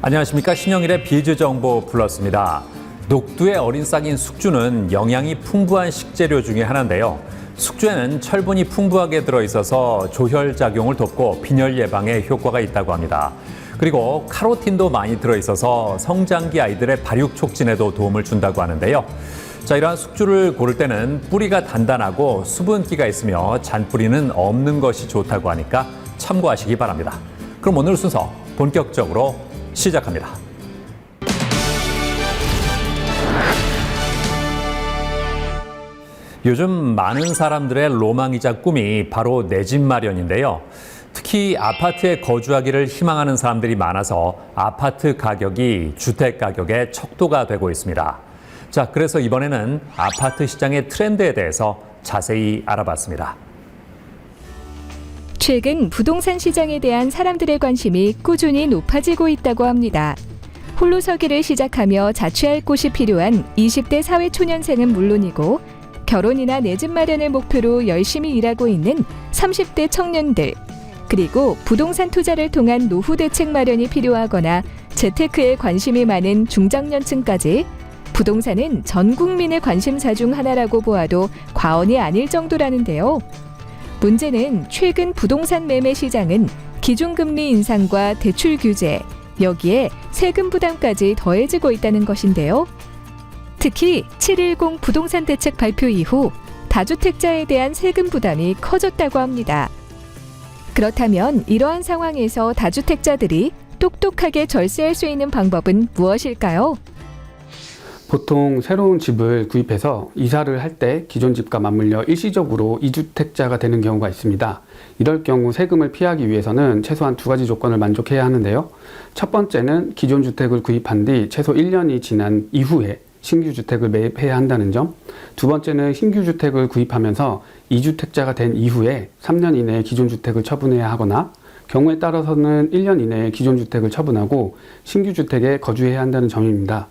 안녕하십니까. 신영일의 비즈 정보 플러스입니다. 녹두의 어린 싹인 숙주는 영양이 풍부한 식재료 중에 하나인데요. 숙주에는 철분이 풍부하게 들어있어서 조혈작용을 돕고 빈혈 예방에 효과가 있다고 합니다. 그리고 카로틴도 많이 들어있어서 성장기 아이들의 발육 촉진에도 도움을 준다고 하는데요. 자, 이러한 숙주를 고를 때는 뿌리가 단단하고 수분기가 있으며 잔뿌리는 없는 것이 좋다고 하니까 참고하시기 바랍니다. 그럼 오늘 순서 본격적으로 시작합니다. 요즘 많은 사람들의 로망이자 꿈이 바로 내 집 마련인데요. 특히 아파트에 거주하기를 희망하는 사람들이 많아서 아파트 가격이 주택 가격의 척도가 되고 있습니다. 자, 그래서 이번에는 아파트 시장의 트렌드에 대해서 자세히 알아봤습니다. 최근 부동산 시장에 대한 사람들의 관심이 꾸준히 높아지고 있다고 합니다. 홀로 서기를 시작하며 자취할 곳이 필요한 20대 사회초년생은 물론이고 결혼이나 내 집 마련을 목표로 열심히 일하고 있는 30대 청년들, 그리고 부동산 투자를 통한 노후 대책 마련이 필요하거나 재테크에 관심이 많은 중장년층까지 부동산은 전 국민의 관심사 중 하나라고 보아도 과언이 아닐 정도라는데요. 문제는 최근 부동산 매매 시장은 기준금리 인상과 대출 규제, 여기에 세금 부담까지 더해지고 있다는 것인데요. 특히 7.10 부동산 대책 발표 이후 다주택자에 대한 세금 부담이 커졌다고 합니다. 그렇다면 이러한 상황에서 다주택자들이 똑똑하게 절세할 수 있는 방법은 무엇일까요? 보통 새로운 집을 구입해서 이사를 할 때 기존 집과 맞물려 일시적으로 2주택자가 되는 경우가 있습니다. 이럴 경우 세금을 피하기 위해서는 최소한 2가지 조건을 만족해야 하는데요. 첫 번째는 기존 주택을 구입한 뒤 최소 1년이 지난 이후에 신규 주택을 매입해야 한다는 점. 두 번째는 신규 주택을 구입하면서 2주택자가 된 이후에 3년 이내에 기존 주택을 처분해야 하거나 경우에 따라서는 1년 이내에 기존 주택을 처분하고 신규 주택에 거주해야 한다는 점입니다.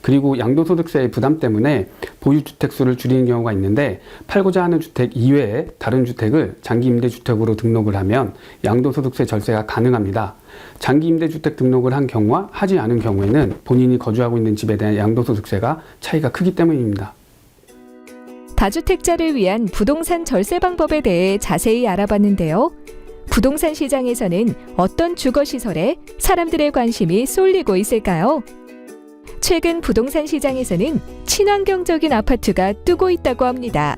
그리고 양도소득세의 부담 때문에 보유주택 수를 줄이는 경우가 있는데 팔고자 하는 주택 이외에 다른 주택을 장기임대주택으로 등록을 하면 양도소득세 절세가 가능합니다. 장기임대주택 등록을 한 경우와 하지 않은 경우에는 본인이 거주하고 있는 집에 대한 양도소득세가 차이가 크기 때문입니다. 다주택자를 위한 부동산 절세 방법에 대해 자세히 알아봤는데요. 부동산 시장에서는 어떤 주거시설에 사람들의 관심이 쏠리고 있을까요? 최근 부동산 시장에서는 친환경적인 아파트가 뜨고 있다고 합니다.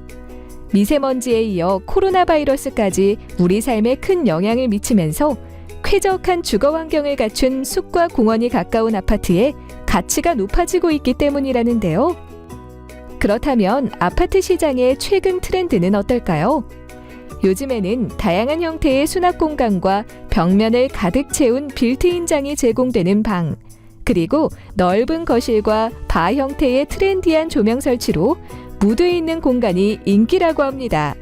미세먼지에 이어 코로나 바이러스까지 우리 삶에 큰 영향을 미치면서 쾌적한 주거 환경을 갖춘 숲과 공원이 가까운 아파트에 가치가 높아지고 있기 때문이라는데요. 그렇다면 아파트 시장의 최근 트렌드는 어떨까요? 요즘에는 다양한 형태의 수납 공간과 벽면을 가득 채운 빌트인장이 제공되는 방, 그리고 넓은 거실과 바 형태의 트렌디한 조명 설치로 무드 있는 공간이 인기라고 합니다.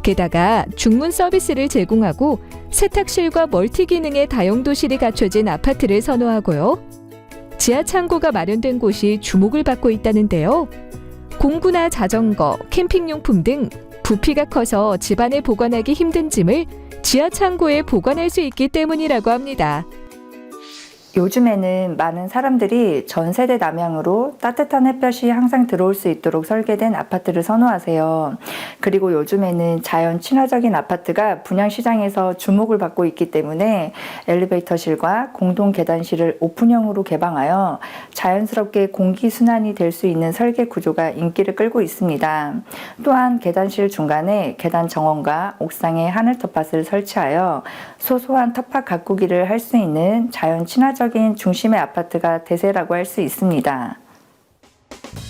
게다가 중문 서비스를 제공하고 세탁실과 멀티 기능의 다용도실이 갖춰진 아파트를 선호하고요. 지하 창고가 마련된 곳이 주목을 받고 있다는데요. 공구나 자전거, 캠핑용품 등 부피가 커서 집안에 보관하기 힘든 짐을 지하 창고에 보관할 수 있기 때문이라고 합니다. 요즘에는 많은 사람들이 전세대 남향으로 따뜻한 햇볕이 항상 들어올 수 있도록 설계된 아파트를 선호하세요. 그리고 요즘에는 자연 친화적인 아파트가 분양시장에서 주목을 받고 있기 때문에 엘리베이터실과 공동 계단실을 오픈형으로 개방하여 자연스럽게 공기순환이 될 수 있는 설계 구조가 인기를 끌고 있습니다. 또한 계단실 중간에 계단 정원과 옥상에 하늘 텃밭을 설치하여 소소한 텃밭 가꾸기를 할 수 있는 자연 친화적 중심의 아파트가 대세라고 할 수 있습니다.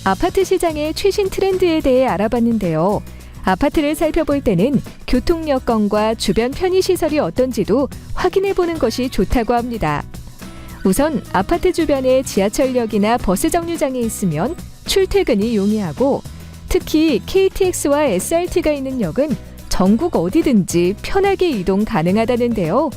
아파트 시장의 최신 트렌드에 대해 알아봤는데요. 아파트를 살펴볼 때는 교통 여건과 주변 편의시설이 어떤지도 확인해보는 것이 좋다고 합니다. 우선 아파트 주변에 지하철역이나 버스 정류장이 있으면 출퇴근이 용이하고, 특히 KTX와 SRT가 있는 역은 전국 어디든지 편하게 이동 가능하다는데요.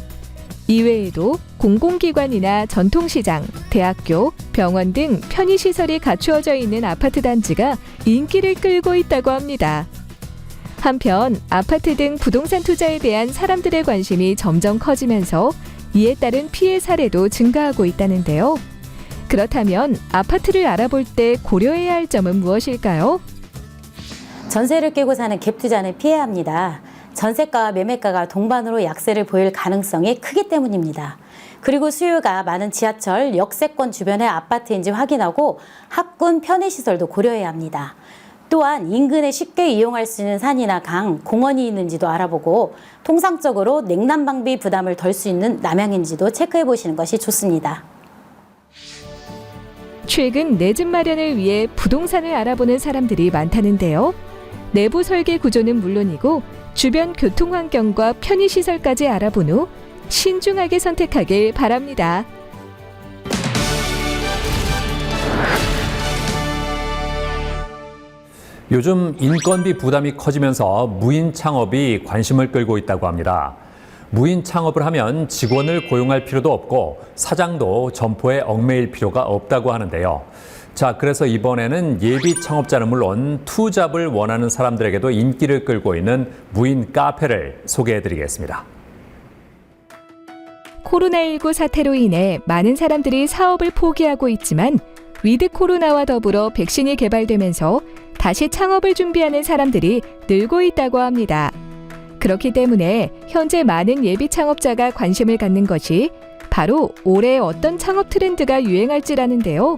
이외에도 공공기관이나 전통시장, 대학교, 병원 등 편의시설이 갖추어져 있는 아파트 단지가 인기를 끌고 있다고 합니다. 한편 아파트 등 부동산 투자에 대한 사람들의 관심이 점점 커지면서 이에 따른 피해 사례도 증가하고 있다는데요. 그렇다면 아파트를 알아볼 때 고려해야 할 점은 무엇일까요? 전세를 끼고 사는 갭 투자는 피해야 합니다. 전세가와 매매가가 동반으로 약세를 보일 가능성이 크기 때문입니다. 그리고 수요가 많은 지하철, 역세권 주변의 아파트인지 확인하고 학군, 편의시설도 고려해야 합니다. 또한 인근에 쉽게 이용할 수 있는 산이나 강, 공원이 있는지도 알아보고 통상적으로 냉난방비 부담을 덜 수 있는 남향인지도 체크해 보시는 것이 좋습니다. 최근 내 집 마련을 위해 부동산을 알아보는 사람들이 많다는데요. 내부 설계 구조는 물론이고 주변 교통 환경과 편의시설까지 알아본 후 신중하게 선택하길 바랍니다. 요즘 인건비 부담이 커지면서 무인 창업이 관심을 끌고 있다고 합니다. 무인 창업을 하면 직원을 고용할 필요도 없고 사장도 점포에 얽매일 필요가 없다고 하는데요. 자, 그래서 이번에는 예비 창업자는 물론 투잡을 원하는 사람들에게도 인기를 끌고 있는 무인 카페를 소개해드리겠습니다. 코로나19 사태로 인해 많은 사람들이 사업을 포기하고 있지만 위드 코로나와 더불어 백신이 개발되면서 다시 창업을 준비하는 사람들이 늘고 있다고 합니다. 그렇기 때문에 현재 많은 예비 창업자가 관심을 갖는 것이 바로 올해 어떤 창업 트렌드가 유행할지라는데요.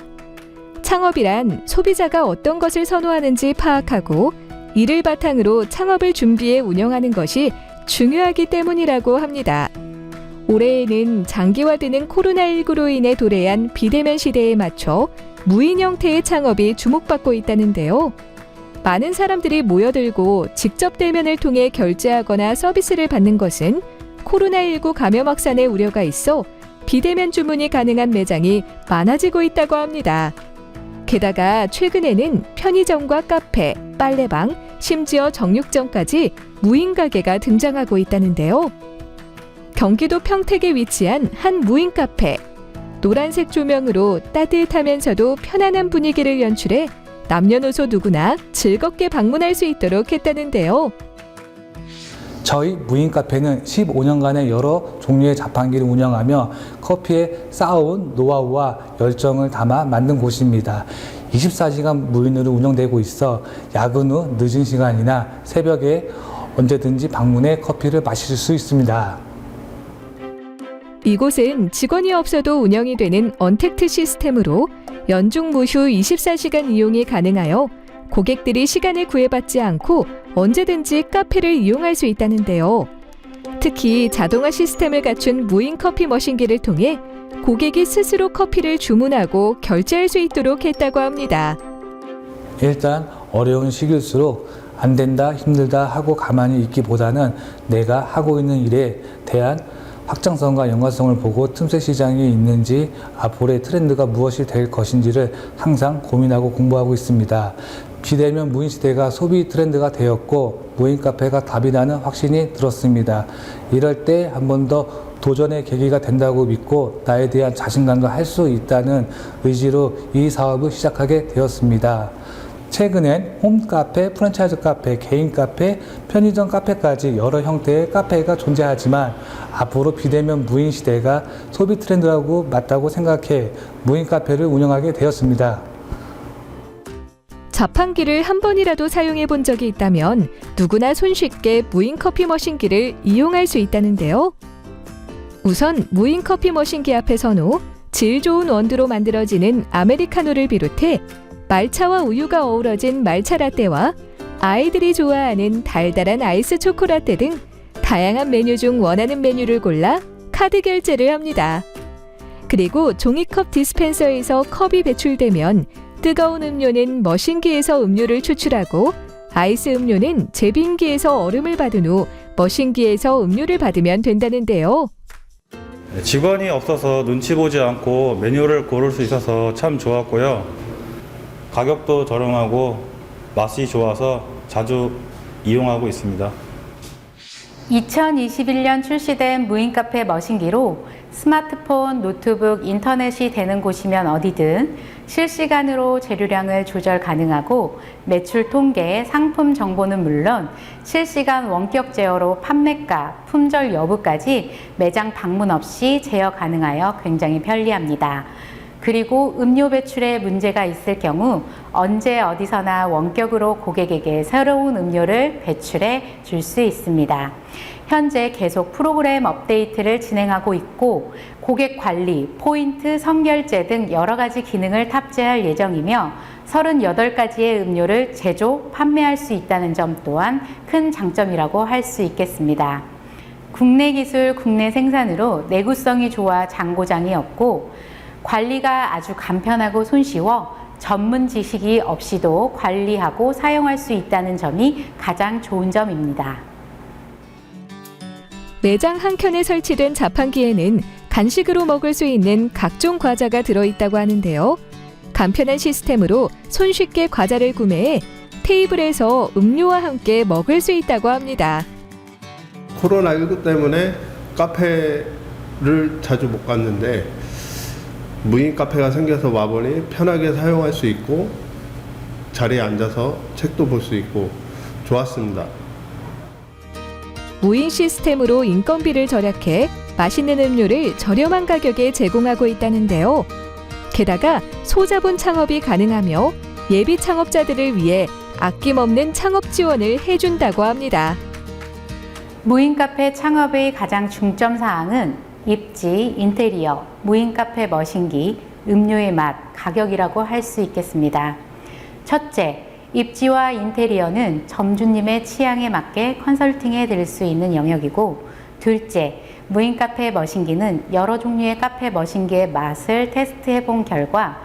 창업이란 소비자가 어떤 것을 선호하는지 파악하고 이를 바탕으로 창업을 준비해 운영하는 것이 중요하기 때문이라고 합니다. 올해에는 장기화되는 코로나19로 인해 도래한 비대면 시대에 맞춰 무인 형태의 창업이 주목받고 있다는데요. 많은 사람들이 모여들고 직접 대면을 통해 결제하거나 서비스를 받는 것은 코로나19 감염 확산의 우려가 있어 비대면 주문이 가능한 매장이 많아지고 있다고 합니다. 게다가 최근에는 편의점과 카페, 빨래방, 심지어 정육점까지 무인 가게가 등장하고 있다는데요. 경기도 평택에 위치한 한 무인 카페. 노란색 조명으로 따뜻하면서도 편안한 분위기를 연출해 남녀노소 누구나 즐겁게 방문할 수 있도록 했다는데요. 저희 무인 카페는 15년간의 여러 종류의 자판기를 운영하며 커피에 쌓아온 노하우와 열정을 담아 만든 곳입니다. 24시간 무인으로 운영되고 있어 야근 후 늦은 시간이나 새벽에 언제든지 방문해 커피를 마실 수 있습니다. 이곳은 직원이 없어도 운영이 되는 언택트 시스템으로 연중 무휴 24시간 이용이 가능하여 고객들이 시간을 구애받지 않고 언제든지 카페를 이용할 수 있다는데요. 특히 자동화 시스템을 갖춘 무인 커피 머신기를 통해 고객이 스스로 커피를 주문하고 결제할 수 있도록 했다고 합니다. 일단 어려운 시기일수록 안 된다, 힘들다 하고 가만히 있기보다는 내가 하고 있는 일에 대한 확장성과 연관성을 보고 틈새 시장이 있는지 앞으로의 트렌드가 무엇이 될 것인지를 항상 고민하고 공부하고 있습니다. 비대면 무인 시대가 소비 트렌드가 되었고 무인 카페가 답이라는 확신이 들었습니다. 이럴 때 한 번 더 도전의 계기가 된다고 믿고 나에 대한 자신감도 할 수 있다는 의지로 이 사업을 시작하게 되었습니다. 최근엔 홈카페, 프랜차이즈 카페, 개인 카페, 편의점 카페까지 여러 형태의 카페가 존재하지만 앞으로 비대면 무인 시대가 소비 트렌드라고 맞다고 생각해 무인 카페를 운영하게 되었습니다. 자판기를 한 번이라도 사용해 본 적이 있다면 누구나 손쉽게 무인 커피 머신기를 이용할 수 있다는데요. 우선 무인 커피 머신기 앞에 선 후 질 좋은 원두로 만들어지는 아메리카노를 비롯해 말차와 우유가 어우러진 말차 라떼와 아이들이 좋아하는 달달한 아이스 초코라떼 등 다양한 메뉴 중 원하는 메뉴를 골라 카드 결제를 합니다. 그리고 종이컵 디스펜서에서 컵이 배출되면 뜨거운 음료는 머신기에서 음료를 추출하고 아이스 음료는 제빙기에서 얼음을 받은 후 머신기에서 음료를 받으면 된다는데요. 직원이 없어서 눈치 보지 않고 메뉴를 고를 수 있어서 참 좋았고요. 가격도 저렴하고 맛이 좋아서 자주 이용하고 있습니다. 2021년 출시된 무인 카페 머신기로 스마트폰, 노트북, 인터넷이 되는 곳이면 어디든 실시간으로 재료량을 조절 가능하고 매출 통계, 상품 정보는 물론 실시간 원격 제어로 판매가, 품절 여부까지 매장 방문 없이 제어 가능하여 굉장히 편리합니다. 그리고 음료 배출에 문제가 있을 경우 언제 어디서나 원격으로 고객에게 새로운 음료를 배출해 줄 수 있습니다. 현재 계속 프로그램 업데이트를 진행하고 있고 고객 관리, 포인트, 선결제 등 여러 가지 기능을 탑재할 예정이며 38가지의 음료를 제조, 판매할 수 있다는 점 또한 큰 장점이라고 할 수 있겠습니다. 국내 기술, 국내 생산으로 내구성이 좋아 잔고장이 없고 관리가 아주 간편하고 손쉬워 전문 지식이 없이도 관리하고 사용할 수 있다는 점이 가장 좋은 점입니다. 매장 한켠에 설치된 자판기에는 간식으로 먹을 수 있는 각종 과자가 들어있다고 하는데요. 간편한 시스템으로 손쉽게 과자를 구매해 테이블에서 음료와 함께 먹을 수 있다고 합니다. 코로나19 때문에 카페를 자주 못 갔는데 무인 카페가 생겨서 와보니 편하게 사용할 수 있고 자리에 앉아서 책도 볼 수 있고 좋았습니다. 무인 시스템으로 인건비를 절약해 맛있는 음료를 저렴한 가격에 제공하고 있다는데요. 게다가 소자본 창업이 가능하며 예비 창업자들을 위해 아낌없는 창업 지원을 해준다고 합니다. 무인 카페 창업의 가장 중점 사항은 입지, 인테리어, 무인 카페 머신기, 음료의 맛, 가격이라고 할 수 있겠습니다. 첫째, 입지와 인테리어는 점주님의 취향에 맞게 컨설팅해 드릴 수 있는 영역이고, 둘째, 무인 카페 머신기는 여러 종류의 카페 머신기의 맛을 테스트해 본 결과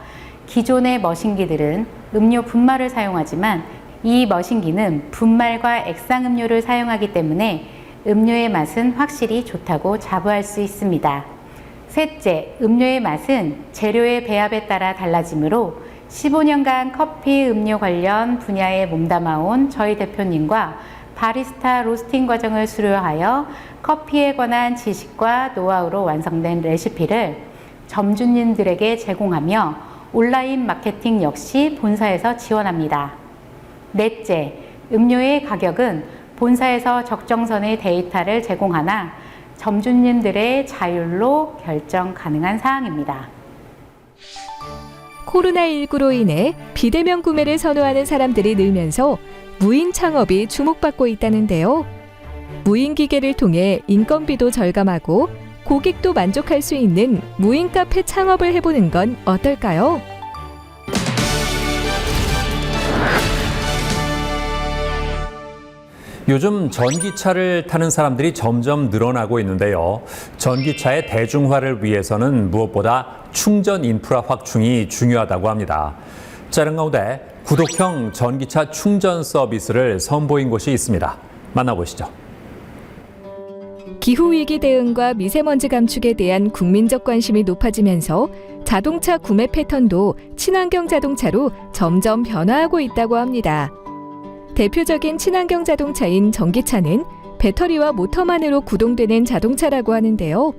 기존의 머신기들은 음료 분말을 사용하지만 이 머신기는 분말과 액상음료를 사용하기 때문에 음료의 맛은 확실히 좋다고 자부할 수 있습니다. 셋째, 음료의 맛은 재료의 배합에 따라 달라지므로 15년간 커피, 음료 관련 분야에 몸담아온 저희 대표님과 바리스타 로스팅 과정을 수료하여 커피에 관한 지식과 노하우로 완성된 레시피를 점주님들에게 제공하며 온라인 마케팅 역시 본사에서 지원합니다. 넷째, 음료의 가격은 본사에서 적정선의 데이터를 제공하나 점주님들의 자율로 결정 가능한 사항입니다. 코로나19로 인해 비대면 구매를 선호하는 사람들이 늘면서 무인 창업이 주목받고 있다는데요. 무인 기계를 통해 인건비도 절감하고 고객도 만족할 수 있는 무인 카페 창업을 해보는 건 어떨까요? 요즘 전기차를 타는 사람들이 점점 늘어나고 있는데요. 전기차의 대중화를 위해서는 무엇보다 충전 인프라 확충이 중요하다고 합니다. 자, 이런 가운데 구독형 전기차 충전 서비스를 선보인 곳이 있습니다. 만나보시죠. 기후위기 대응과 미세먼지 감축에 대한 국민적 관심이 높아지면서 자동차 구매 패턴도 친환경 자동차로 점점 변화하고 있다고 합니다. 대표적인 친환경 자동차인 전기차는 배터리와 모터만으로 구동되는 자동차라고 하는데요.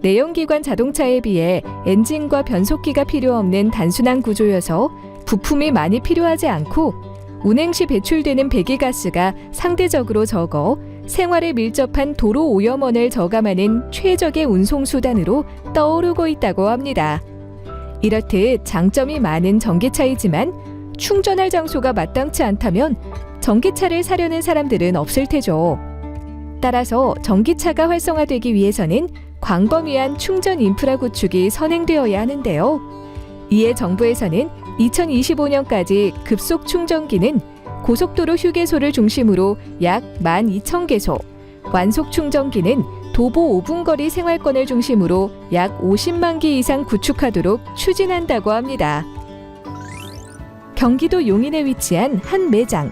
내연기관 자동차에 비해 엔진과 변속기가 필요 없는 단순한 구조여서 부품이 많이 필요하지 않고 운행 시 배출되는 배기가스가 상대적으로 적어 생활에 밀접한 도로 오염원을 저감하는 최적의 운송수단으로 떠오르고 있다고 합니다. 이렇듯 장점이 많은 전기차이지만 충전할 장소가 마땅치 않다면 전기차를 사려는 사람들은 없을 테죠. 따라서 전기차가 활성화되기 위해서는 광범위한 충전 인프라 구축이 선행되어야 하는데요. 이에 정부에서는 2025년까지 급속 충전기는 고속도로 휴게소를 중심으로 약 12,000개소, 완속 충전기는 도보 5분 거리 생활권을 중심으로 약 50만 기 이상 구축하도록 추진한다고 합니다. 경기도 용인에 위치한 한 매장.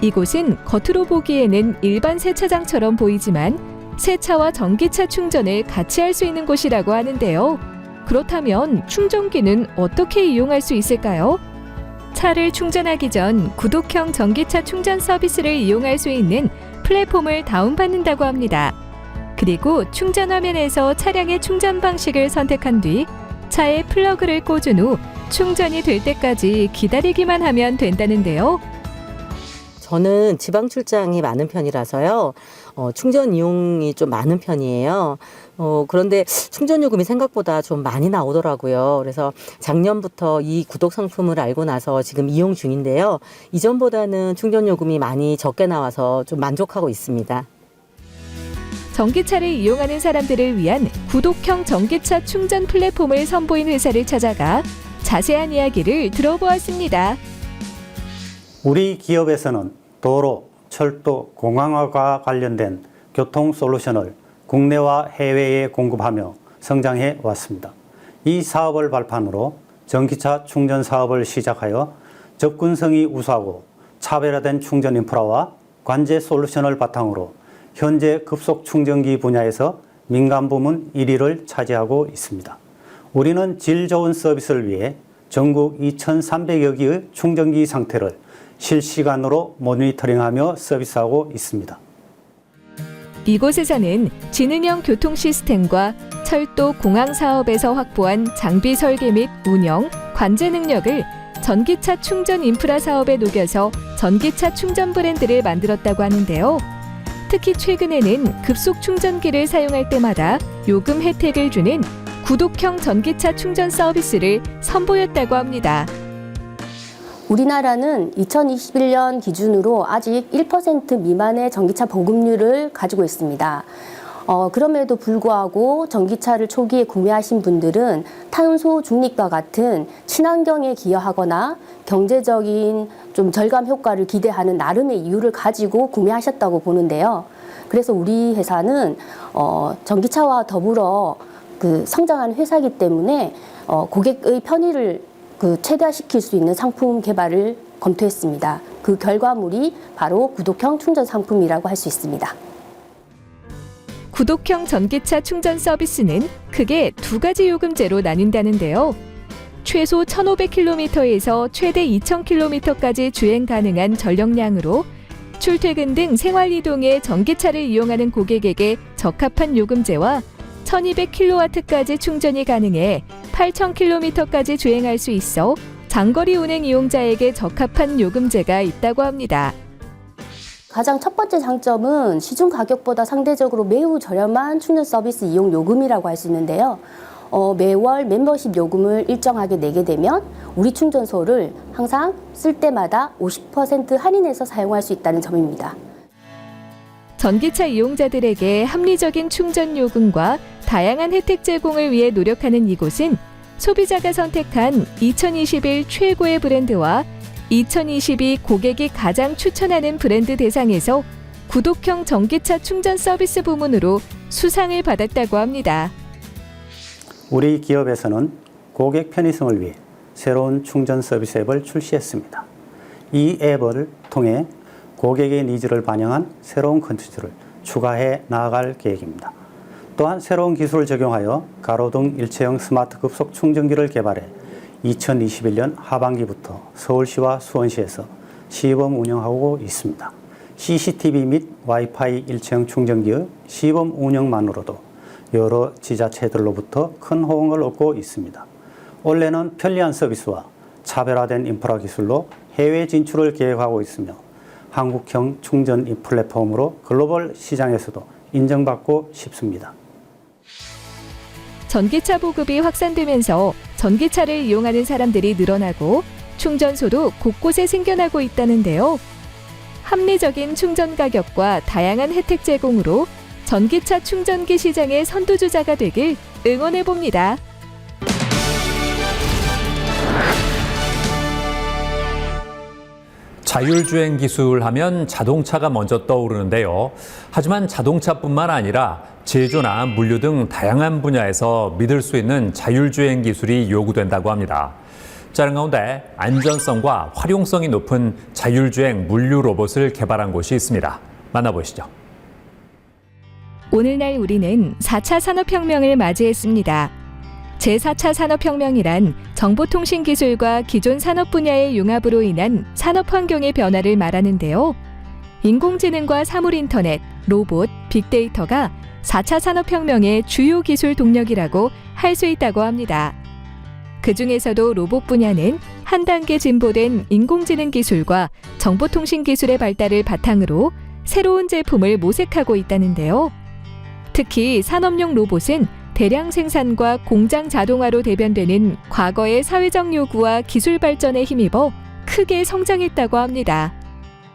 이곳은 겉으로 보기에는 일반 세차장처럼 보이지만 세차와 전기차 충전을 같이 할 수 있는 곳이라고 하는데요. 그렇다면 충전기는 어떻게 이용할 수 있을까요? 차를 충전하기 전 구독형 전기차 충전 서비스를 이용할 수 있는 플랫폼을 다운받는다고 합니다. 그리고 충전 화면에서 차량의 충전 방식을 선택한 뒤 차에 플러그를 꽂은 후 충전이 될 때까지 기다리기만 하면 된다는데요. 저는 지방 출장이 많은 편이라서요. 충전 이용이 좀 많은 편이에요. 그런데 충전 요금이 생각보다 좀 많이 나오더라고요. 그래서 작년부터 이 구독 상품을 알고 나서 지금 이용 중인데요. 이전보다는 충전 요금이 많이 적게 나와서 좀 만족하고 있습니다. 전기차를 이용하는 사람들을 위한 구독형 전기차 충전 플랫폼을 선보인 회사를 찾아가 자세한 이야기를 들어보았습니다. 우리 기업에서는 도로, 철도, 공항과 관련된 교통 솔루션을 국내와 해외에 공급하며 성장해 왔습니다. 이 사업을 발판으로 전기차 충전 사업을 시작하여 접근성이 우수하고 차별화된 충전 인프라와 관제 솔루션을 바탕으로 현재 급속 충전기 분야에서 민간 부문 1위를 차지하고 있습니다. 우리는 질 좋은 서비스를 위해 전국 2,300여 개의 충전기 상태를 실시간으로 모니터링하며 서비스하고 있습니다. 이곳에서는 지능형 교통 시스템과 철도 공항 사업에서 확보한 장비 설계 및 운영, 관제 능력을 전기차 충전 인프라 사업에 녹여서 전기차 충전 브랜드를 만들었다고 하는데요. 특히 최근에는 급속 충전기를 사용할 때마다 요금 혜택을 주는 구독형 전기차 충전 서비스를 선보였다고 합니다. 우리나라는 2021년 기준으로 아직 1% 미만의 전기차 보급률을 가지고 있습니다. 그럼에도 불구하고 전기차를 초기에 구매하신 분들은 탄소 중립과 같은 친환경에 기여하거나 경제적인 좀 절감 효과를 기대하는 나름의 이유를 가지고 구매하셨다고 보는데요. 그래서 우리 회사는 전기차와 더불어 성장하는 회사이기 때문에 고객의 편의를 최대화시킬 수 있는 상품 개발을 검토했습니다. 그 결과물이 바로 구독형 충전 상품이라고 할 수 있습니다. 구독형 전기차 충전 서비스는 크게 두 가지 요금제로 나뉜다는데요. 최소 1,500km에서 최대 2,000km까지 주행 가능한 전력량으로 출퇴근 등 생활 이동에 전기차를 이용하는 고객에게 적합한 요금제와 1,200kW까지 충전이 가능해 8,000km까지 주행할 수 있어 장거리 운행 이용자에게 적합한 요금제가 있다고 합니다. 가장 첫 번째 장점은 시중 가격보다 상대적으로 매우 저렴한 충전 서비스 이용 요금이라고 할 수 있는데요. 매월 멤버십 요금을 일정하게 내게 되면 우리 충전소를 항상 쓸 때마다 50% 할인해서 사용할 수 있다는 점입니다. 전기차 이용자들에게 합리적인 충전 요금과 다양한 혜택 제공을 위해 노력하는 이곳은 소비자가 선택한 2021 최고의 브랜드와 2022 고객이 가장 추천하는 브랜드 대상에서 구독형 전기차 충전 서비스 부문으로 수상을 받았다고 합니다. 우리 기업에서는 고객 편의성을 위해 새로운 충전 서비스 앱을 출시했습니다. 이 앱을 통해 고객의 니즈를 반영한 새로운 콘텐츠를 추가해 나아갈 계획입니다. 또한 새로운 기술을 적용하여 가로등 일체형 스마트 급속 충전기를 개발해 2021년 하반기부터 서울시와 수원시에서 시범 운영하고 있습니다. CCTV 및 와이파이 일체형 충전기의 시범 운영만으로도 여러 지자체들로부터 큰 호응을 얻고 있습니다. 올해는 편리한 서비스와 차별화된 인프라 기술로 해외 진출을 계획하고 있으며 한국형 충전 플랫폼으로 글로벌 시장에서도 인정받고 싶습니다. 전기차 보급이 확산되면서 전기차를 이용하는 사람들이 늘어나고 충전소도 곳곳에 생겨나고 있다는데요. 합리적인 충전 가격과 다양한 혜택 제공으로 전기차 충전기 시장의 선두주자가 되길 응원해봅니다. 자율주행 기술 하면 자동차가 먼저 떠오르는데요. 하지만 자동차뿐만 아니라 제조나 물류 등 다양한 분야에서 믿을 수 있는 자율주행 기술이 요구된다고 합니다. 다른 가운데 안전성과 활용성이 높은 자율주행 물류 로봇을 개발한 곳이 있습니다. 만나보시죠. 오늘날 우리는 4차 산업혁명을 맞이했습니다. 제4차 산업혁명이란 정보통신기술과 기존 산업 분야의 융합으로 인한 산업 환경의 변화를 말하는데요. 인공지능과 사물인터넷, 로봇, 빅데이터가 4차 산업혁명의 주요 기술 동력이라고 할 수 있다고 합니다. 그 중에서도 로봇 분야는 한 단계 진보된 인공지능 기술과 정보통신 기술의 발달을 바탕으로 새로운 제품을 모색하고 있다는데요. 특히 산업용 로봇은 대량 생산과 공장 자동화로 대변되는 과거의 사회적 요구와 기술 발전에 힘입어 크게 성장했다고 합니다.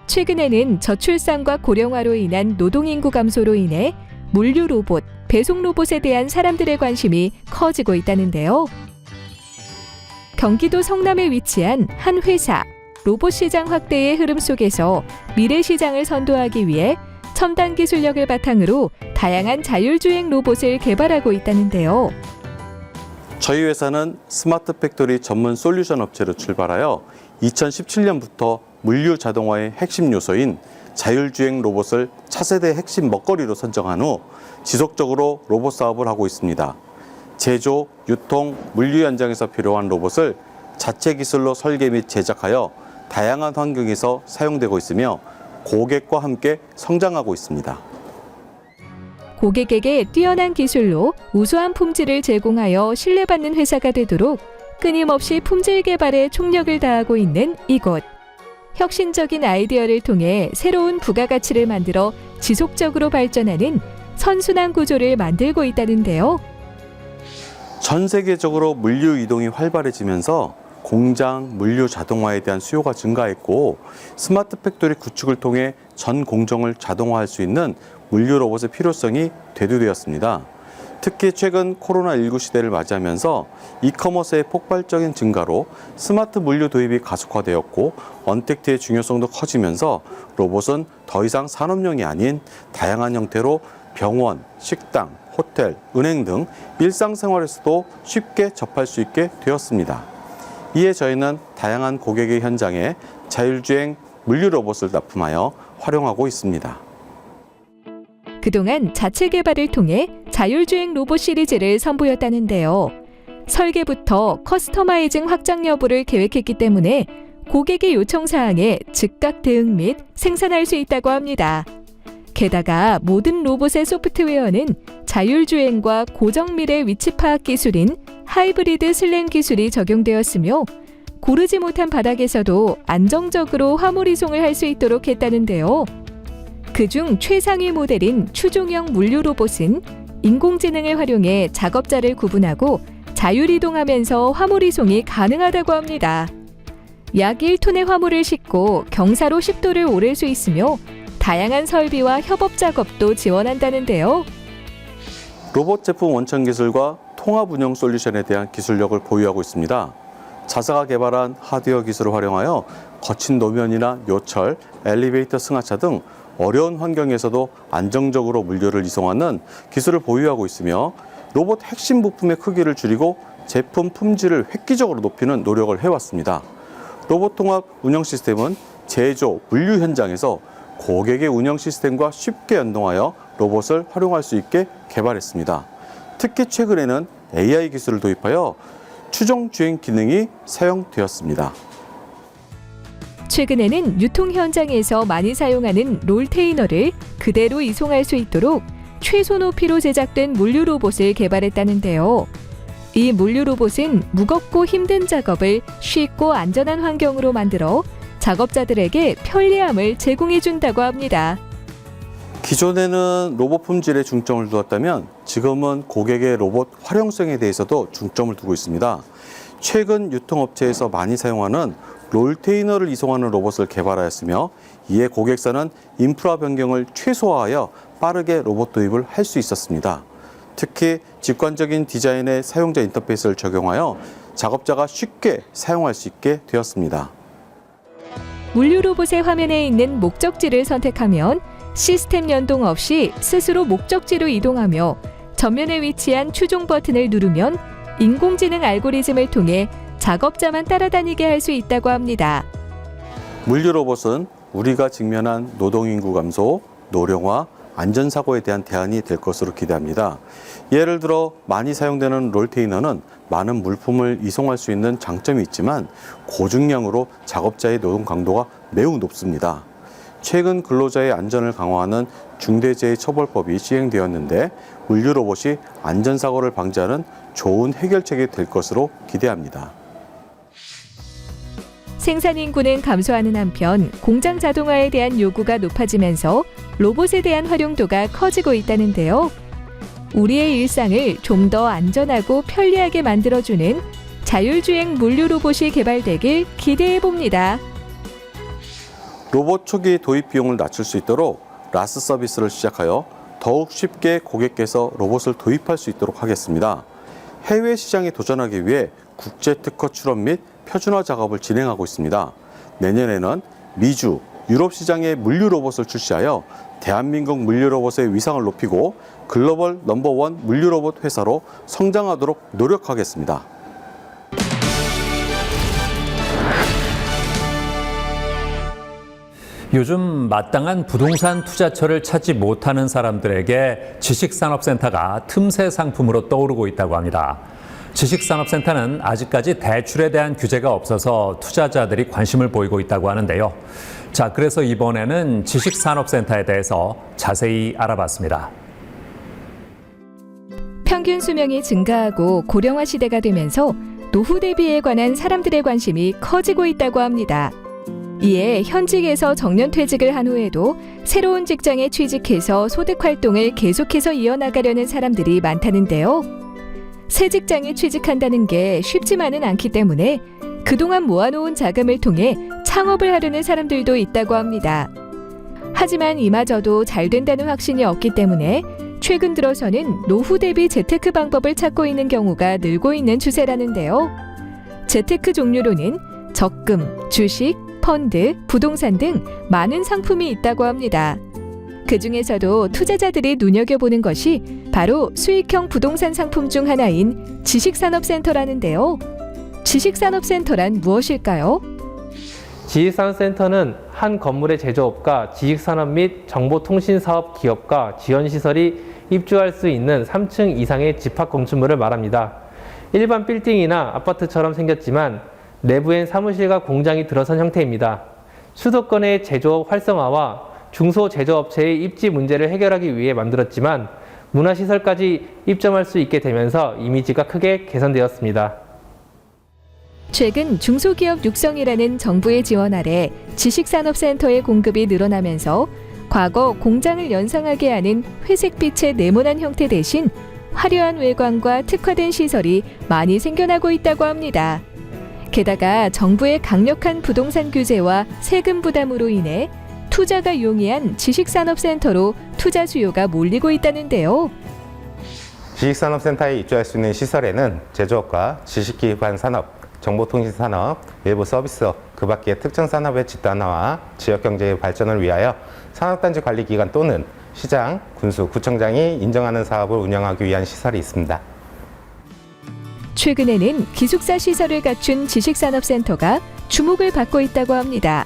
최근에는 저출산과 고령화로 인한 노동인구 감소로 인해 물류 로봇, 배송 로봇에 대한 사람들의 관심이 커지고 있다는데요. 경기도 성남에 위치한 한 회사, 로봇 시장 확대의 흐름 속에서 미래 시장을 선도하기 위해 첨단 기술력을 바탕으로 다양한 자율주행 로봇을 개발하고 있다는데요. 저희 회사는 스마트 팩토리 전문 솔루션 업체로 출발하여 2017년부터 물류 자동화의 핵심 요소인 자율주행 로봇을 차세대 핵심 먹거리로 선정한 후 지속적으로 로봇 사업을 하고 있습니다. 제조, 유통, 물류 현장에서 필요한 로봇을 자체 기술로 설계 및 제작하여 다양한 환경에서 사용되고 있으며 고객과 함께 성장하고 있습니다. 고객에게 뛰어난 기술로 우수한 품질을 제공하여 신뢰받는 회사가 되도록 끊임없이 품질 개발에 총력을 다하고 있는 이곳. 혁신적인 아이디어를 통해 새로운 부가가치를 만들어 지속적으로 발전하는 선순환 구조를 만들고 있다는데요. 전 세계적으로 물류 이동이 활발해지면서 공장, 물류 자동화에 대한 수요가 증가했고 스마트 팩토리 구축을 통해 전 공정을 자동화할 수 있는 물류 로봇의 필요성이 대두되었습니다. 특히 최근 코로나19 시대를 맞이하면서 이커머스의 폭발적인 증가로 스마트 물류 도입이 가속화되었고 언택트의 중요성도 커지면서 로봇은 더 이상 산업용이 아닌 다양한 형태로 병원, 식당, 호텔, 은행 등 일상생활에서도 쉽게 접할 수 있게 되었습니다. 이에 저희는 다양한 고객의 현장에 자율주행 물류 로봇을 납품하여 활용하고 있습니다. 그동안 자체 개발을 통해 자율주행 로봇 시리즈를 선보였다는데요. 설계부터 커스터마이징 확장 여부를 계획했기 때문에 고객의 요청 사항에 즉각 대응 및 생산할 수 있다고 합니다. 게다가 모든 로봇의 소프트웨어는 자율주행과 고정밀의 위치 파악 기술인 하이브리드 슬램 기술이 적용되었으며 고르지 못한 바닥에서도 안정적으로 화물 이송을 할 수 있도록 했다는데요. 그중 최상위 모델인 추종형 물류 로봇은 인공지능을 활용해 작업자를 구분하고 자율이동하면서 화물 이송이 가능하다고 합니다. 약 1톤의 화물을 싣고 경사로 10도를 오를 수 있으며 다양한 설비와 협업 작업도 지원한다는데요. 로봇 제품 원천 기술과 통합 운영 솔루션에 대한 기술력을 보유하고 있습니다. 자사가 개발한 하드웨어 기술을 활용하여 거친 노면이나 요철, 엘리베이터 승하차 등 어려운 환경에서도 안정적으로 물류를 이송하는 기술을 보유하고 있으며 로봇 핵심 부품의 크기를 줄이고 제품 품질을 획기적으로 높이는 노력을 해왔습니다. 로봇 통합 운영 시스템은 제조, 물류 현장에서 고객의 운영 시스템과 쉽게 연동하여 로봇을 활용할 수 있게 개발했습니다. 특히 최근에는 AI 기술을 도입하여 추종 주행 기능이 사용되었습니다. 최근에는 유통 현장에서 많이 사용하는 롤테이너를 그대로 이송할 수 있도록 최소 높이로 제작된 물류 로봇을 개발했다는데요. 이 물류 로봇은 무겁고 힘든 작업을 쉽고 안전한 환경으로 만들어 작업자들에게 편리함을 제공해준다고 합니다. 기존에는 로봇 품질에 중점을 두었다면 지금은 고객의 로봇 활용성에 대해서도 중점을 두고 있습니다. 최근 유통업체에서 많이 사용하는 롤테이너를 이송하는 로봇을 개발하였으며 이에 고객사는 인프라 변경을 최소화하여 빠르게 로봇 도입을 할 수 있었습니다. 특히 직관적인 디자인의 사용자 인터페이스를 적용하여 작업자가 쉽게 사용할 수 있게 되었습니다. 물류 로봇의 화면에 있는 목적지를 선택하면 시스템 연동 없이 스스로 목적지로 이동하며 전면에 위치한 추종 버튼을 누르면 인공지능 알고리즘을 통해 작업자만 따라다니게 할 수 있다고 합니다. 물류 로봇은 우리가 직면한 노동인구 감소, 노령화, 안전사고에 대한 대안이 될 것으로 기대합니다. 예를 들어 많이 사용되는 롤테이너는 많은 물품을 이송할 수 있는 장점이 있지만 고중량으로 작업자의 노동 강도가 매우 높습니다. 최근 근로자의 안전을 강화하는 중대재해처벌법이 시행되었는데 물류 로봇이 안전사고를 방지하는 좋은 해결책이 될 것으로 기대합니다. 생산 인구는 감소하는 한편 공장 자동화에 대한 요구가 높아지면서 로봇에 대한 활용도가 커지고 있다는데요. 우리의 일상을 좀 더 안전하고 편리하게 만들어주는 자율주행 물류 로봇이 개발되길 기대해 봅니다. 로봇 초기 도입 비용을 낮출 수 있도록 라스 서비스를 시작하여 더욱 쉽게 고객께서 로봇을 도입할 수 있도록 하겠습니다. 해외 시장에 도전하기 위해 국제 특허 출원 및 표준화 작업을 진행하고 있습니다. 내년에는 미주, 유럽 시장에 물류 로봇을 출시하여 대한민국 물류 로봇의 위상을 높이고 글로벌 넘버원 물류 로봇 회사로 성장하도록 노력하겠습니다. 요즘 마땅한 부동산 투자처를 찾지 못하는 사람들에게 지식산업센터가 틈새 상품으로 떠오르고 있다고 합니다. 지식산업센터는 아직까지 대출에 대한 규제가 없어서 투자자들이 관심을 보이고 있다고 하는데요. 자, 그래서 이번에는 지식산업센터에 대해서 자세히 알아봤습니다. 평균 수명이 증가하고 고령화 시대가 되면서 노후 대비에 관한 사람들의 관심이 커지고 있다고 합니다. 이에 현직에서 정년퇴직을 한 후에도 새로운 직장에 취직해서 소득 활동을 계속해서 이어나가려는 사람들이 많다는데요. 새 직장에 취직한다는 게 쉽지만은 않기 때문에 그동안 모아놓은 자금을 통해 창업을 하려는 사람들도 있다고 합니다. 하지만 이마저도 잘 된다는 확신이 없기 때문에 최근 들어서는 노후 대비 재테크 방법을 찾고 있는 경우가 늘고 있는 추세라는데요. 재테크 종류로는 적금, 주식, 펀드, 부동산 등 많은 상품이 있다고 합니다. 그 중에서도 투자자들이 눈여겨보는 것이 바로 수익형 부동산 상품 중 하나인 지식산업센터라는데요. 지식산업센터란 무엇일까요? 지식산업센터는 한 건물의 제조업과 지식산업 및 정보통신사업 기업과 지원시설이 입주할 수 있는 3층 이상의 집합 건축물을 말합니다. 일반 빌딩이나 아파트처럼 생겼지만 내부엔 사무실과 공장이 들어선 형태입니다. 수도권의 제조업 활성화와 중소제조업체의 입지 문제를 해결하기 위해 만들었지만 문화시설까지 입점할 수 있게 되면서 이미지가 크게 개선되었습니다. 최근 중소기업 육성이라는 정부의 지원 아래 지식산업센터의 공급이 늘어나면서 과거 공장을 연상하게 하는 회색빛의 네모난 형태 대신 화려한 외관과 특화된 시설이 많이 생겨나고 있다고 합니다. 게다가 정부의 강력한 부동산 규제와 세금 부담으로 인해 투자가 용이한 지식산업센터로 투자 수요가 몰리고 있다는데요. 지식산업센터에 입주할 수 있는 시설에는 제조업과 지식기반 산업, 정보통신산업, 외부 서비스업, 그 밖의 특정 산업의 집단화와 지역경제의 발전을 위하여 산업단지 관리기관 또는 시장, 군수, 구청장이 인정하는 사업을 운영하기 위한 시설이 있습니다. 최근에는 기숙사 시설을 갖춘 지식산업센터가 주목을 받고 있다고 합니다.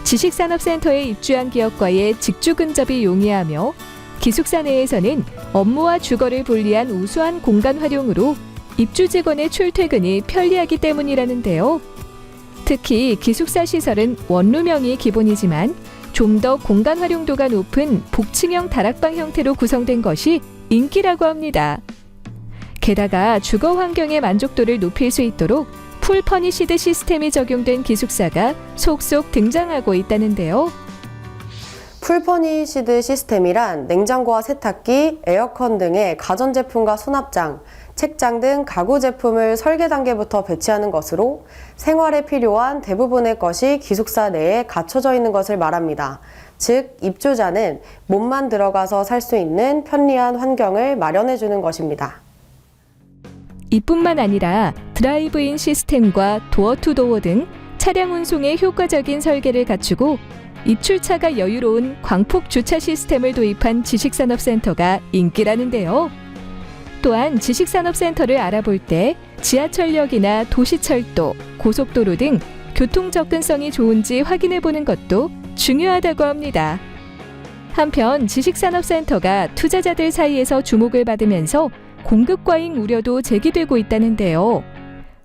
지식산업센터에 입주한 기업과의 직주 근접이 용이하며 기숙사 내에서는 업무와 주거를 분리한 우수한 공간 활용으로 입주 직원의 출퇴근이 편리하기 때문이라는데요. 특히 기숙사 시설은 원룸형이 기본이지만 좀 더 공간 활용도가 높은 복층형 다락방 형태로 구성된 것이 인기라고 합니다. 게다가 주거 환경의 만족도를 높일 수 있도록 풀 퍼니시드 시스템이 적용된 기숙사가 속속 등장하고 있다는데요. 풀 퍼니시드 시스템이란 냉장고와 세탁기, 에어컨 등의 가전제품과 수납장, 책장 등 가구 제품을 설계 단계부터 배치하는 것으로 생활에 필요한 대부분의 것이 기숙사 내에 갖춰져 있는 것을 말합니다. 즉, 입주자는 몸만 들어가서 살 수 있는 편리한 환경을 마련해 주는 것입니다. 이뿐만 아니라 드라이브인 시스템과 도어투도어 등 차량 운송에 효과적인 설계를 갖추고 입출차가 여유로운 광폭 주차 시스템을 도입한 지식산업센터가 인기라는데요. 또한 지식산업센터를 알아볼 때 지하철역이나 도시철도, 고속도로 등 교통 접근성이 좋은지 확인해보는 것도 중요하다고 합니다. 한편 지식산업센터가 투자자들 사이에서 주목을 받으면서 공급 과잉 우려도 제기되고 있다는데요.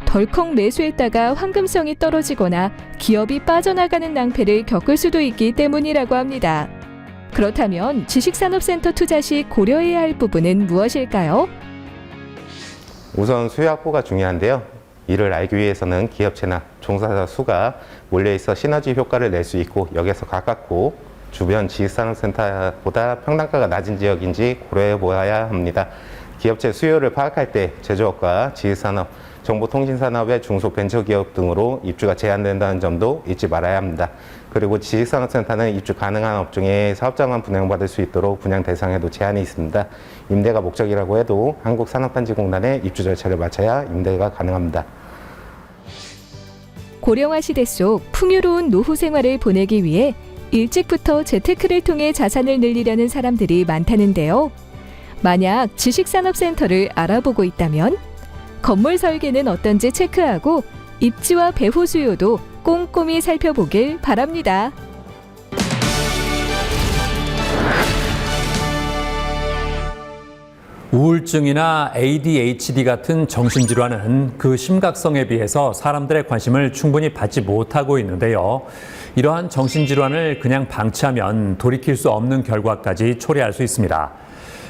덜컥 매수했다가 환금성이 떨어지거나 기업이 빠져나가는 낭패를 겪을 수도 있기 때문이라고 합니다. 그렇다면 지식산업센터 투자 시 고려해야 할 부분은 무엇일까요? 우선 수요 확보가 중요한데요. 이를 알기 위해서는 기업체나 종사자 수가 몰려있어 시너지 효과를 낼 수 있고 역에서 가깝고 주변 지식산업센터보다 평당가가 낮은 지역인지 고려해 보아야 합니다. 기업체 수요를 파악할 때 제조업과 지식산업, 정보통신산업의 중소벤처기업 등으로 입주가 제한된다는 점도 잊지 말아야 합니다. 그리고 지식산업센터는 입주 가능한 업종에 사업장만 분양받을 수 있도록 분양 대상에도 제한이 있습니다. 임대가 목적이라고 해도 한국산업단지공단의 입주 절차를 마쳐야 임대가 가능합니다. 고령화 시대 속 풍요로운 노후 생활을 보내기 위해 일찍부터 재테크를 통해 자산을 늘리려는 사람들이 많다는데요. 만약 지식산업센터를 알아보고 있다면 건물 설계는 어떤지 체크하고 입지와 배후 수요도 꼼꼼히 살펴보길 바랍니다. 우울증이나 ADHD 같은 정신질환은 그 심각성에 비해서 사람들의 관심을 충분히 받지 못하고 있는데요. 이러한 정신질환을 그냥 방치하면 돌이킬 수 없는 결과까지 초래할 수 있습니다.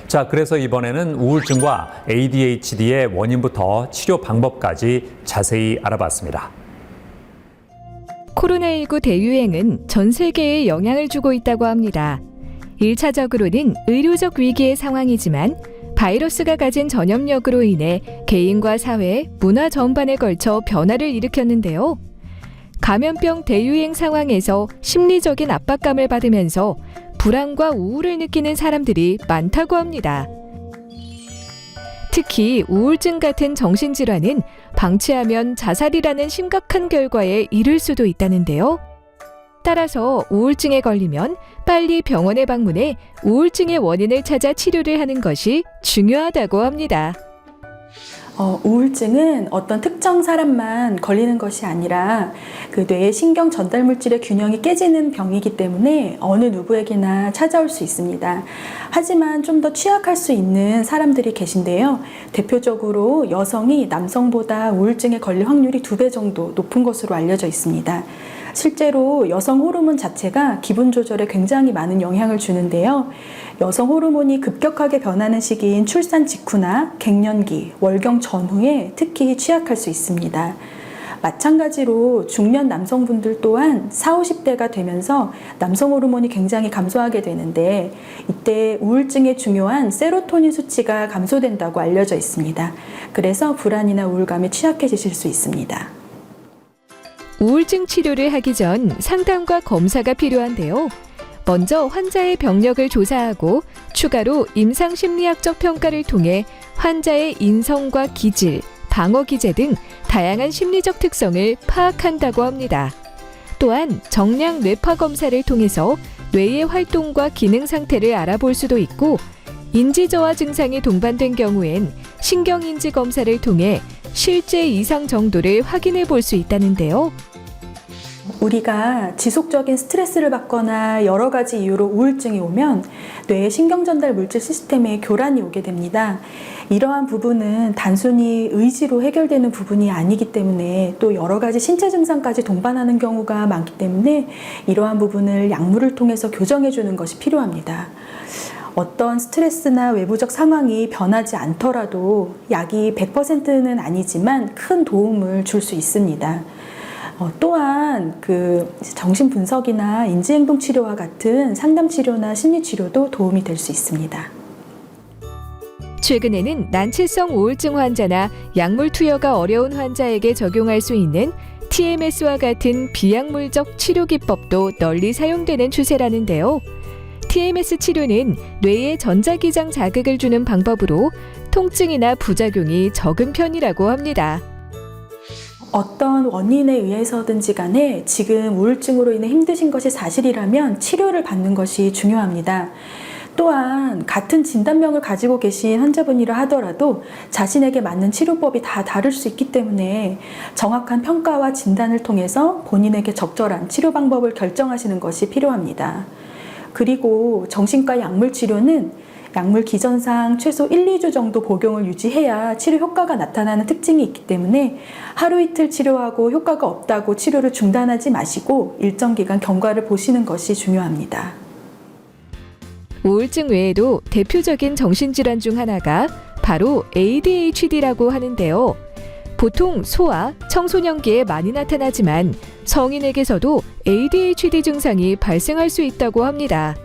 자, 그래서 이번에는 우울증과 ADHD의 원인부터 치료 방법까지 자세히 알아봤습니다. 코로나19 대유행은 전 세계에 영향을 주고 있다고 합니다. 1차적으로는 의료적 위기의 상황이지만 바이러스가 가진 전염력으로 인해 개인과 사회, 문화 전반에 걸쳐 변화를 일으켰는데요. 감염병 대유행 상황에서 심리적인 압박감을 받으면서 불안과 우울을 느끼는 사람들이 많다고 합니다. 특히 우울증 같은 정신질환은 방치하면 자살이라는 심각한 결과에 이를 수도 있다는데요. 따라서 우울증에 걸리면 빨리 병원에 방문해 우울증의 원인을 찾아 치료를 하는 것이 중요하다고 합니다. 우울증은 어떤 특정 사람만 걸리는 것이 아니라 그 뇌의 신경 전달 물질의 균형이 깨지는 병이기 때문에 어느 누구에게나 찾아올 수 있습니다. 하지만 좀 더 취약할 수 있는 사람들이 계신데요. 대표적으로 여성이 남성보다 우울증에 걸릴 확률이 2배 정도 높은 것으로 알려져 있습니다. 실제로 여성 호르몬 자체가 기분 조절에 굉장히 많은 영향을 주는데요. 여성 호르몬이 급격하게 변하는 시기인 출산 직후나 갱년기, 월경 전후에 특히 취약할 수 있습니다. 마찬가지로 중년 남성분들 또한 40, 50대가 되면서 남성 호르몬이 굉장히 감소하게 되는데 이때 우울증에 중요한 세로토닌 수치가 감소된다고 알려져 있습니다. 그래서 불안이나 우울감에 취약해지실 수 있습니다. 우울증 치료를 하기 전 상담과 검사가 필요한데요. 먼저 환자의 병력을 조사하고 추가로 임상심리학적 평가를 통해 환자의 인성과 기질, 방어 기제 등 다양한 심리적 특성을 파악한다고 합니다. 또한 정량 뇌파 검사를 통해서 뇌의 활동과 기능 상태를 알아볼 수도 있고 인지저하 증상이 동반된 경우엔 신경인지 검사를 통해 실제 이상 정도를 확인해 볼 수 있다는데요. 우리가 지속적인 스트레스를 받거나 여러 가지 이유로 우울증이 오면 뇌의 신경전달 물질 시스템에 교란이 오게 됩니다. 이러한 부분은 단순히 의지로 해결되는 부분이 아니기 때문에 또 여러 가지 신체 증상까지 동반하는 경우가 많기 때문에 이러한 부분을 약물을 통해서 교정해 주는 것이 필요합니다. 어떤 스트레스나 외부적 상황이 변하지 않더라도 약이 100%는 아니지만 큰 도움을 줄 수 있습니다. 또한 정신 분석이나 인지행동 치료와 같은 상담 치료나 심리 치료도 도움이 될 수 있습니다. 최근에는 난치성 우울증 환자나 약물 투여가 어려운 환자에게 적용할 수 있는 TMS와 같은 비약물적 치료 기법도 널리 사용되는 추세라는데요. TMS 치료는 뇌에 전자기장 자극을 주는 방법으로 통증이나 부작용이 적은 편이라고 합니다. 어떤 원인에 의해서든지 간에 지금 우울증으로 인해 힘드신 것이 사실이라면 치료를 받는 것이 중요합니다. 또한 같은 진단명을 가지고 계신 환자분이라 하더라도 자신에게 맞는 치료법이 다 다를 수 있기 때문에 정확한 평가와 진단을 통해서 본인에게 적절한 치료 방법을 결정하시는 것이 필요합니다. 그리고 정신과 약물 치료는 약물 기전상 최소 1, 2주 정도 복용을 유지해야 치료 효과가 나타나는 특징이 있기 때문에 하루 이틀 치료하고 효과가 없다고 치료를 중단하지 마시고 일정 기간 경과를 보시는 것이 중요합니다. 우울증 외에도 대표적인 정신질환 중 하나가 바로 ADHD라고 하는데요. 보통 소아, 청소년기에 많이 나타나지만 성인에게서도 ADHD 증상이 발생할 수 있다고 합니다.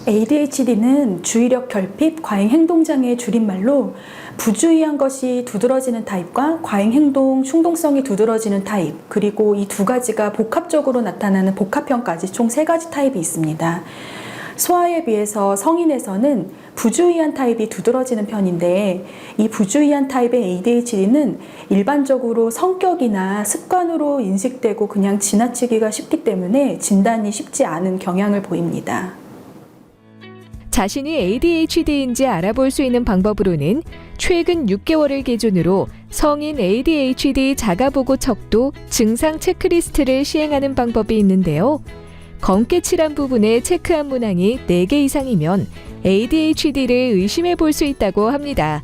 ADHD는 주의력 결핍, 과잉행동장애의 줄임말로 부주의한 것이 두드러지는 타입과 과잉행동, 충동성이 두드러지는 타입, 그리고 이 두 가지가 복합적으로 나타나는 복합형까지 총 3가지 타입이 있습니다. 소아에 비해서 성인에서는 부주의한 타입이 두드러지는 편인데 이 부주의한 타입의 ADHD는 일반적으로 성격이나 습관으로 인식되고 그냥 지나치기가 쉽기 때문에 진단이 쉽지 않은 경향을 보입니다. 자신이 ADHD인지 알아볼 수 있는 방법으로는 최근 6개월을 기준으로 성인 ADHD 자가보고 척도 증상 체크리스트를 시행하는 방법이 있는데요. 검게 칠한 부분에 체크한 문항이 4개 이상이면 ADHD를 의심해 볼 수 있다고 합니다.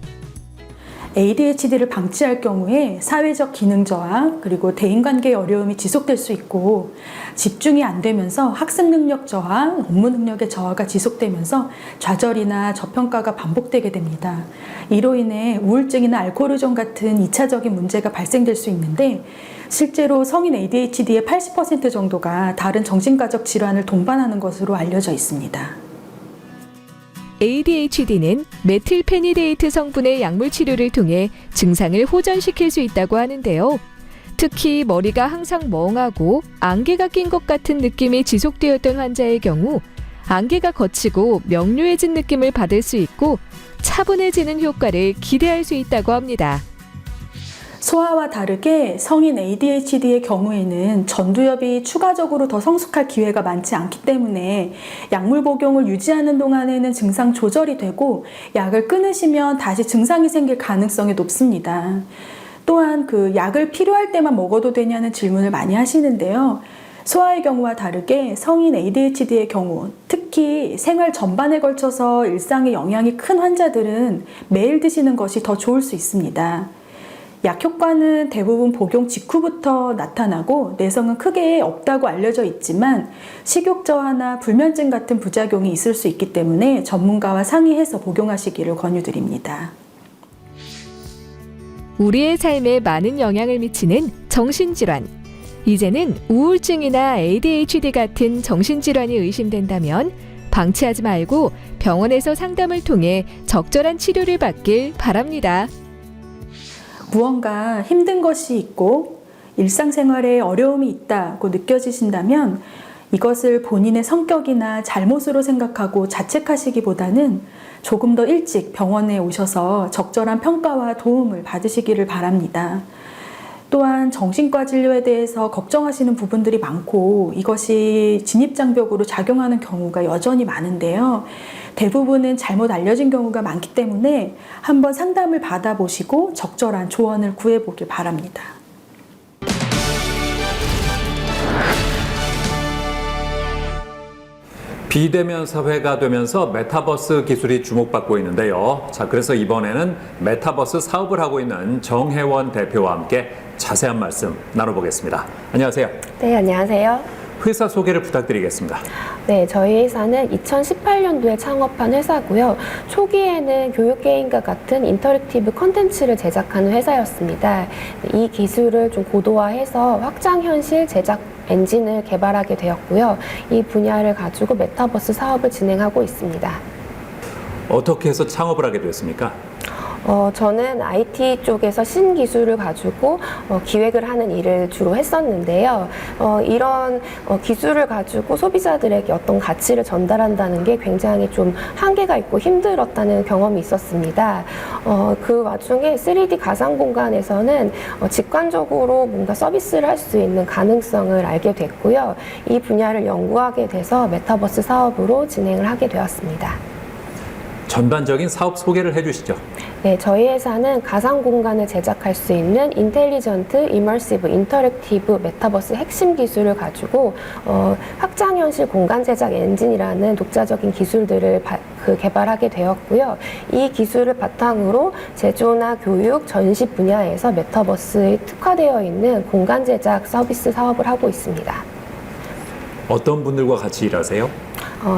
ADHD를 방치할 경우에 사회적 기능 저하, 그리고 대인관계의 어려움이 지속될 수 있고 집중이 안 되면서 학습 능력 저하, 업무 능력의 저하가 지속되면서 좌절이나 저평가가 반복되게 됩니다. 이로 인해 우울증이나 알코올 의존 같은 2차적인 문제가 발생될 수 있는데 실제로 성인 ADHD의 80% 정도가 다른 정신과적 질환을 동반하는 것으로 알려져 있습니다. ADHD는 메틸페니데이트 성분의 약물 치료를 통해 증상을 호전시킬 수 있다고 하는데요. 특히 머리가 항상 멍하고 안개가 낀 것 같은 느낌이 지속되었던 환자의 경우 안개가 걷히고 명료해진 느낌을 받을 수 있고 차분해지는 효과를 기대할 수 있다고 합니다. 소아와 다르게 성인 ADHD의 경우에는 전두엽이 추가적으로 더 성숙할 기회가 많지 않기 때문에 약물 복용을 유지하는 동안에는 증상 조절이 되고 약을 끊으시면 다시 증상이 생길 가능성이 높습니다. 또한 그 약을 필요할 때만 먹어도 되냐는 질문을 많이 하시는데요. 소아의 경우와 다르게 성인 ADHD의 경우, 특히 생활 전반에 걸쳐서 일상에 영향이 큰 환자들은 매일 드시는 것이 더 좋을 수 있습니다. 약 효과는 대부분 복용 직후부터 나타나고 내성은 크게 없다고 알려져 있지만 식욕 저하나 불면증 같은 부작용이 있을 수 있기 때문에 전문가와 상의해서 복용하시기를 권유드립니다. 우리의 삶에 많은 영향을 미치는 정신질환. 이제는 우울증이나 ADHD 같은 정신질환이 의심된다면 방치하지 말고 병원에서 상담을 통해 적절한 치료를 받길 바랍니다. 무언가 힘든 것이 있고 일상생활에 어려움이 있다고 느껴지신다면 이것을 본인의 성격이나 잘못으로 생각하고 자책하시기보다는 조금 더 일찍 병원에 오셔서 적절한 평가와 도움을 받으시기를 바랍니다. 또한 정신과 진료에 대해서 걱정하시는 부분들이 많고 이것이 진입장벽으로 작용하는 경우가 여전히 많은데요. 대부분은 잘못 알려진 경우가 많기 때문에 한번 상담을 받아보시고 적절한 조언을 구해보길 바랍니다. 비대면 사회가 되면서 메타버스 기술이 주목받고 있는데요. 자, 그래서 이번에는 메타버스 사업을 하고 있는 정혜원 대표와 함께 자세한 말씀 나눠보겠습니다. 안녕하세요. 네, 안녕하세요. 회사 소개를 부탁드리겠습니다. 네, 저희 회사는 2018년도에 창업한 회사고요. 초기에는 교육게임과 같은 인터랙티브 콘텐츠를 제작하는 회사였습니다. 이 기술을 좀 고도화해서 확장현실 제작 엔진을 개발하게 되었고요. 이 분야를 가지고 메타버스 사업을 진행하고 있습니다. 어떻게 해서 창업을 하게 됐습니까? 저는 IT 쪽에서 신기술을 가지고 기획을 하는 일을 주로 했었는데요. 이런 기술을 가지고 소비자들에게 어떤 가치를 전달한다는 게 굉장히 좀 한계가 있고 힘들었다는 경험이 있었습니다. 그 와중에 3D 가상 공간에서는 직관적으로 뭔가 서비스를 할 수 있는 가능성을 알게 됐고요. 이 분야를 연구하게 돼서 메타버스 사업으로 진행을 하게 되었습니다. 전반적인 사업 소개를 해주시죠. 네, 저희 회사는 가상 공간을 제작할 수 있는 인텔리전트, 이머시브, 인터랙티브, 메타버스 핵심 기술을 가지고 확장현실 공간 제작 엔진이라는 독자적인 기술들을 개발하게 되었고요. 이 기술을 바탕으로 제조나 교육, 전시 분야에서 메타버스에 특화되어 있는 공간 제작 서비스 사업을 하고 있습니다. 어떤 분들과 같이 일하세요?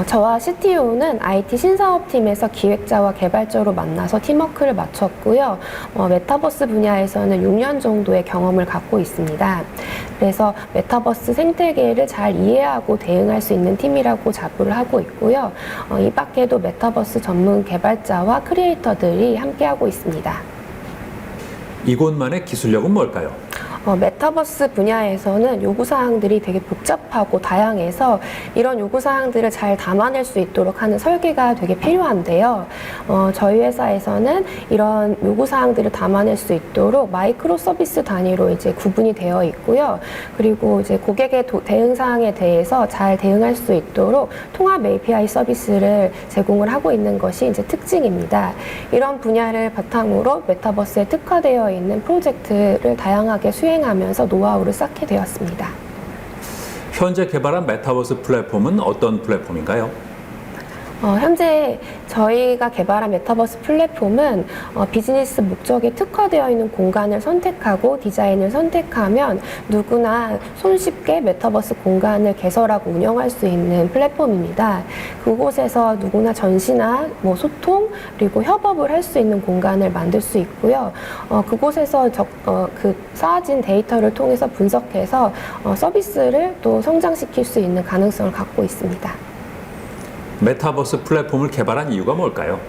저와 CTO는 IT 신사업팀에서 기획자와 개발자로 만나서 팀워크를 마쳤고요. 메타버스 분야에서는 6년 정도의 경험을 갖고 있습니다. 그래서 메타버스 생태계를 잘 이해하고 대응할 수 있는 팀이라고 자부를 하고 있고요. 이 밖에도 메타버스 전문 개발자와 크리에이터들이 함께하고 있습니다. 이곳만의 기술력은 뭘까요? 메타버스 분야에서는 요구사항들이 되게 복잡하고 다양해서 이런 요구사항들을 잘 담아낼 수 있도록 하는 설계가 되게 필요한데요. 저희 회사에서는 이런 요구사항들을 담아낼 수 있도록 마이크로 서비스 단위로 이제 구분이 되어 있고요. 그리고 이제 고객의 대응사항에 대해서 잘 대응할 수 있도록 통합 API 서비스를 제공을 하고 있는 것이 이제 특징입니다. 이런 분야를 바탕으로 메타버스에 특화되어 있는 프로젝트를 다양하게 수행하면서 노하우를 쌓게 되었습니다. 현재 개발한 메타버스 플랫폼은 어떤 플랫폼인가요? 현재 저희가 개발한 메타버스 플랫폼은 비즈니스 목적에 특화되어 있는 공간을 선택하고 디자인을 선택하면 누구나 손쉽게 메타버스 공간을 개설하고 운영할 수 있는 플랫폼입니다. 그곳에서 누구나 전시나 소통 그리고 협업을 할 수 있는 공간을 만들 수 있고요. 그곳에서 쌓아진 데이터를 통해서 분석해서 서비스를 또 성장시킬 수 있는 가능성을 갖고 있습니다. 메타버스 플랫폼을 개발한 이유가 뭘까요?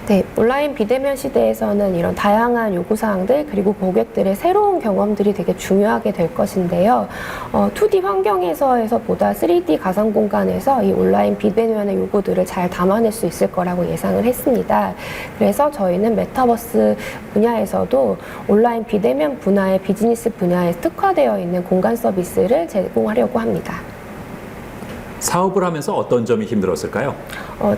네, 온라인 비대면 시대에서는 이런 다양한 요구사항들 그리고 고객들의 새로운 경험들이 되게 중요하게 될 것인데요. 2D 환경에서보다 3D 가상 공간에서 이 온라인 비대면의 요구들을 잘 담아낼 수 있을 거라고 예상을 했습니다. 그래서 저희는 메타버스 분야에서도 온라인 비대면 분야의 비즈니스 분야에 특화되어 있는 공간 서비스를 제공하려고 합니다. 사업을 하면서 어떤 점이 힘들었을까요?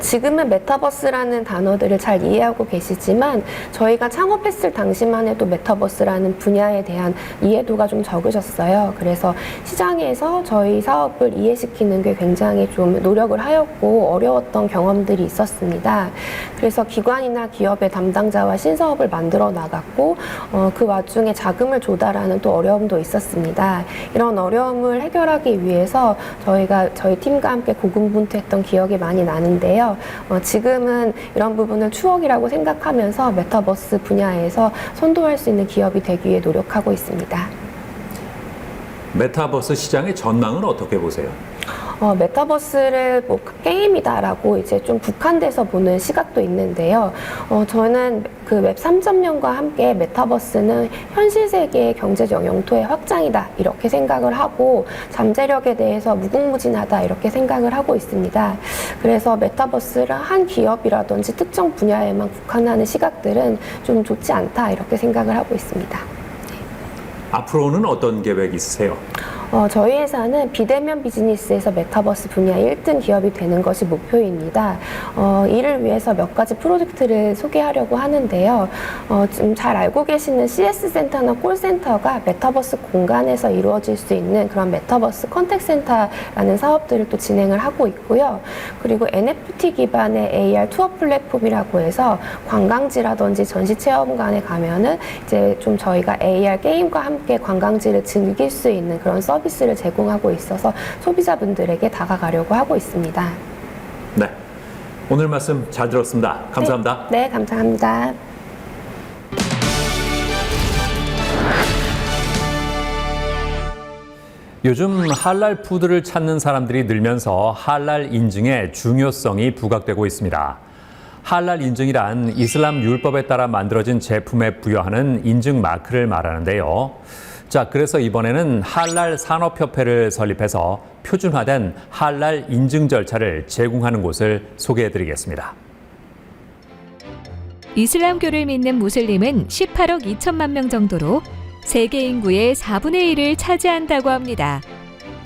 지금은 메타버스라는 단어들을 잘 이해하고 계시지만 저희가 창업했을 당시만 해도 메타버스라는 분야에 대한 이해도가 좀 적으셨어요. 그래서 시장에서 저희 사업을 이해시키는 게 굉장히 좀 노력을 하였고 어려웠던 경험들이 있었습니다. 그래서 기관이나 기업의 담당자와 신사업을 만들어 나갔고 그 와중에 자금을 조달하는 또 어려움도 있었습니다. 이런 어려움을 해결하기 위해서 저희 팀과 함께 고군분투했던 기억이 많이 나는데요. 지금은 이런 부분을 추억이라고 생각하면서 메타버스 분야에서 선도할 수 있는 기업이 되기 위해 노력하고 있습니다. 메타버스 시장의 전망은 어떻게 보세요? 메타버스를 게임이다라고 이제 좀 국한돼서 보는 시각도 있는데요. 저는 그 웹 3.0과 함께 메타버스는 현실 세계의 경제 영토의 확장이다 이렇게 생각을 하고 잠재력에 대해서 무궁무진하다 이렇게 생각을 하고 있습니다. 그래서 메타버스를 한 기업이라든지 특정 분야에만 국한하는 시각들은 좀 좋지 않다 이렇게 생각을 하고 있습니다. 앞으로는 어떤 계획이 있으세요? 저희 회사는 비대면 비즈니스에서 메타버스 분야 1등 기업이 되는 것이 목표입니다. 이를 위해서 몇 가지 프로젝트를 소개하려고 하는데요. 좀 잘 알고 계시는 CS 센터나 콜센터가 메타버스 공간에서 이루어질 수 있는 그런 메타버스 컨택 센터라는 사업들을 또 진행을 하고 있고요. 그리고 NFT 기반의 AR 투어 플랫폼이라고 해서 관광지라든지 전시체험관에 가면은 이제 좀 저희가 AR 게임과 함께 관광지를 즐길 수 있는 그런 서비스를 제공하고 있어서 소비자분들에게 다가가려고 하고 있습니다. 네, 오늘 말씀 잘 들었습니다. 감사합니다. 네, 감사합니다. 요즘 할랄 푸드를 찾는 사람들이 늘면서 할랄 인증의 중요성이 부각되고 있습니다. 할랄 인증이란 이슬람 율법에 따라 만들어진 제품에 부여하는 인증 마크를 말하는데요. 자, 그래서 이번에는 할랄 산업협회를 설립해서 표준화된 할랄 인증 절차를 제공하는 곳을 소개해드리겠습니다. 이슬람교를 믿는 무슬림은 18억 2천만 명 정도로 세계 인구의 4분의 1을 차지한다고 합니다.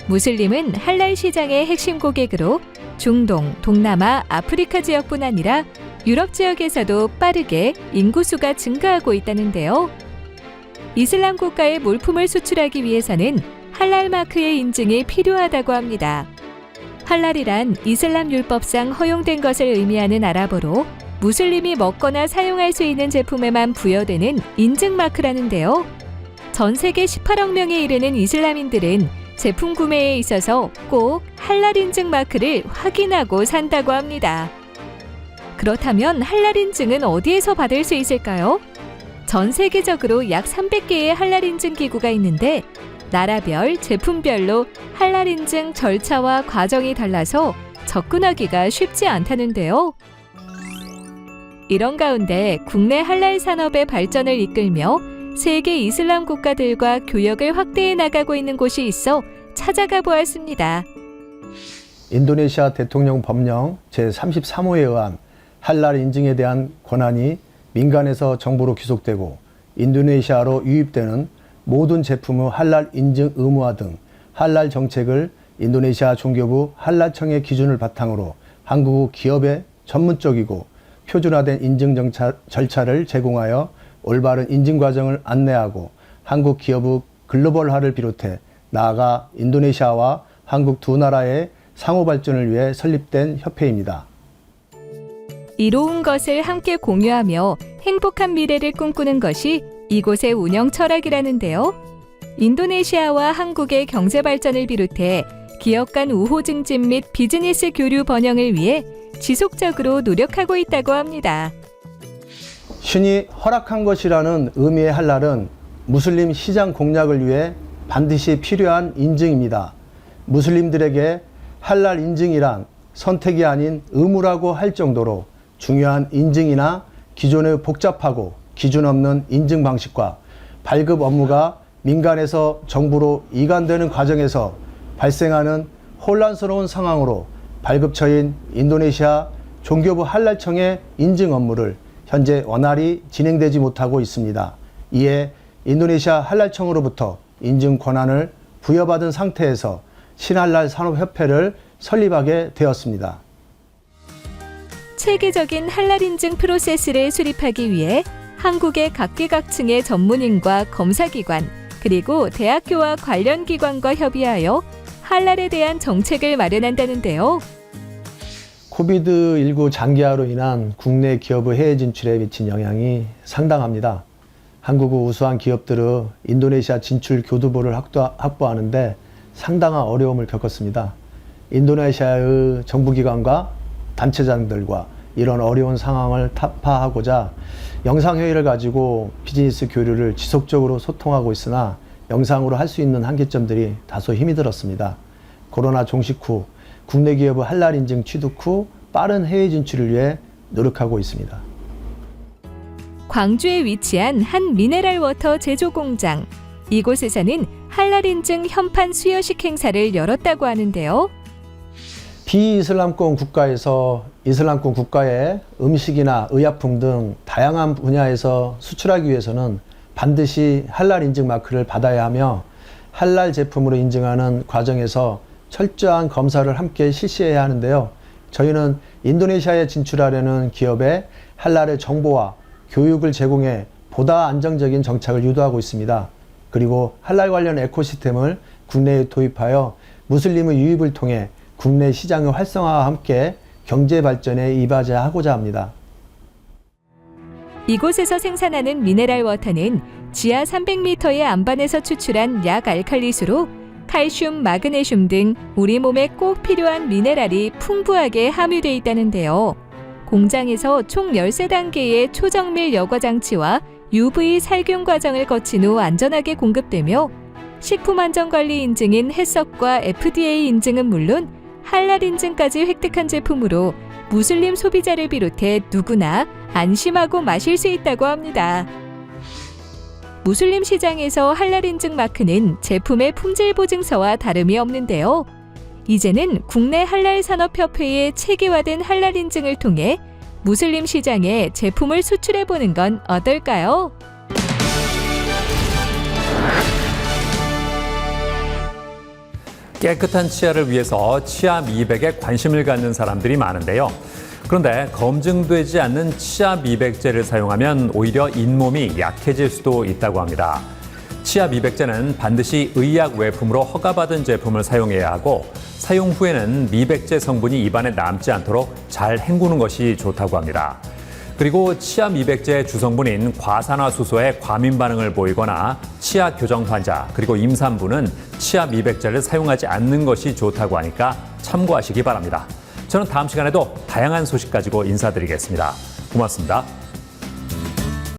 무슬림은 할랄 시장의 핵심 고객으로 중동, 동남아, 아프리카 지역뿐 아니라 유럽 지역에서도 빠르게 인구수가 증가하고 있다는데요. 이슬람 국가의 물품을 수출하기 위해서는 할랄 마크의 인증이 필요하다고 합니다. 할랄이란 이슬람 율법상 허용된 것을 의미하는 아랍어로 무슬림이 먹거나 사용할 수 있는 제품에만 부여되는 인증 마크라는데요. 전 세계 18억 명에 이르는 이슬람인들은 제품 구매에 있어서 꼭 할랄 인증 마크를 확인하고 산다고 합니다. 그렇다면 할랄 인증은 어디에서 받을 수 있을까요? 전 세계적으로 약 300개의 할랄 인증 기구가 있는데 나라별, 제품별로 할랄 인증 절차와 과정이 달라서 접근하기가 쉽지 않다는데요. 이런 가운데 국내 할랄 산업의 발전을 이끌며 세계 이슬람 국가들과 교역을 확대해 나가고 있는 곳이 있어 찾아가 보았습니다. 인도네시아 대통령 법령 제33호에 의한 할랄 인증에 대한 권한이 민간에서 정부로 귀속되고 인도네시아로 유입되는 모든 제품의 할랄 인증 의무화 등 할랄 정책을 인도네시아 종교부 할랄청의 기준을 바탕으로 한국 기업에 전문적이고 표준화된 인증 절차를 제공하여 올바른 인증 과정을 안내하고 한국 기업의 글로벌화를 비롯해 나아가 인도네시아와 한국 두 나라의 상호 발전을 위해 설립된 협회입니다. 이로운 것을 함께 공유하며 행복한 미래를 꿈꾸는 것이 이곳의 운영 철학이라는데요. 인도네시아와 한국의 경제 발전을 비롯해 기업 간 우호 증진 및 비즈니스 교류 번영을 위해 지속적으로 노력하고 있다고 합니다. 신이 허락한 것이라는 의미의 할랄은 무슬림 시장 공략을 위해 반드시 필요한 인증입니다. 무슬림들에게 할랄 인증이란 선택이 아닌 의무라고 할 정도로 중요한 인증이나 기존의 복잡하고 기준 없는 인증 방식과 발급 업무가 민간에서 정부로 이관되는 과정에서 발생하는 혼란스러운 상황으로 발급처인 인도네시아 종교부 할랄청의 인증 업무를 현재 원활히 진행되지 못하고 있습니다. 이에 인도네시아 할랄청으로부터 인증 권한을 부여받은 상태에서 신할랄 산업협회를 설립하게 되었습니다. 체계적인 할랄 인증 프로세스를 수립하기 위해 한국의 각계각층의 전문인과 검사기관, 그리고 대학교와 관련 기관과 협의하여 할랄에 대한 정책을 마련한다는데요. 코비드19 장기화로 인한 국내 기업의 해외 진출에 미친 영향이 상당합니다. 한국의 우수한 기업들의 인도네시아 진출 교두보를 확보하는데 상당한 어려움을 겪었습니다. 인도네시아의 정부기관과 단체장들과 이런 어려운 상황을 타파하고자 영상회의를 가지고 비즈니스 교류를 지속적으로 소통하고 있으나 영상으로 할 수 있는 한계점들이 다소 힘이 들었습니다. 코로나 종식 후 국내 기업의 할랄 인증 취득 후 빠른 해외 진출을 위해 노력하고 있습니다. 광주에 위치한 한 미네랄 워터 제조 공장. 이곳에서는 할랄 인증 현판 수여식 행사를 열었다고 하는데요. 비이슬람권 국가에서 이슬람권 국가의 음식이나 의약품 등 다양한 분야에서 수출하기 위해서는 반드시 할랄 인증 마크를 받아야 하며 할랄 제품으로 인증하는 과정에서 철저한 검사를 함께 실시해야 하는데요. 저희는 인도네시아에 진출하려는 기업에 할랄의 정보와 교육을 제공해 보다 안정적인 정착을 유도하고 있습니다. 그리고 할랄 관련 에코시스템을 국내에 도입하여 무슬림의 유입을 통해 국내 시장의 활성화와 함께 경제 발전에 이바지하고자 합니다. 이곳에서 생산하는 미네랄 워터는 지하 300m의 안반에서 추출한 약 알칼리수로 칼슘, 마그네슘 등 우리 몸에 꼭 필요한 미네랄이 풍부하게 함유되어 있다는데요. 공장에서 총 13단계의 초정밀 여과 장치와 UV 살균 과정을 거친 후 안전하게 공급되며 식품안전관리 인증인 해썹과 FDA 인증은 물론 할랄 인증까지 획득한 제품으로 무슬림 소비자를 비롯해 누구나 안심하고 마실 수 있다고 합니다. 무슬림 시장에서 할랄 인증 마크는 제품의 품질 보증서와 다름이 없는데요. 이제는 국내 할랄 산업협회의 체계화된 할랄 인증을 통해 무슬림 시장에 제품을 수출해보는 건 어떨까요? 깨끗한 치아를 위해서 치아 미백에 관심을 갖는 사람들이 많은데요. 그런데 검증되지 않는 치아 미백제를 사용하면 오히려 잇몸이 약해질 수도 있다고 합니다. 치아 미백제는 반드시 의약 외품으로 허가받은 제품을 사용해야 하고 사용 후에는 미백제 성분이 입안에 남지 않도록 잘 헹구는 것이 좋다고 합니다. 그리고 치아 미백제의 주성분인 과산화수소에 과민 반응을 보이거나 치아 교정 환자 그리고 임산부는 치아 미백제를 사용하지 않는 것이 좋다고 하니까 참고하시기 바랍니다. 저는 다음 시간에도 다양한 소식 가지고 인사드리겠습니다. 고맙습니다.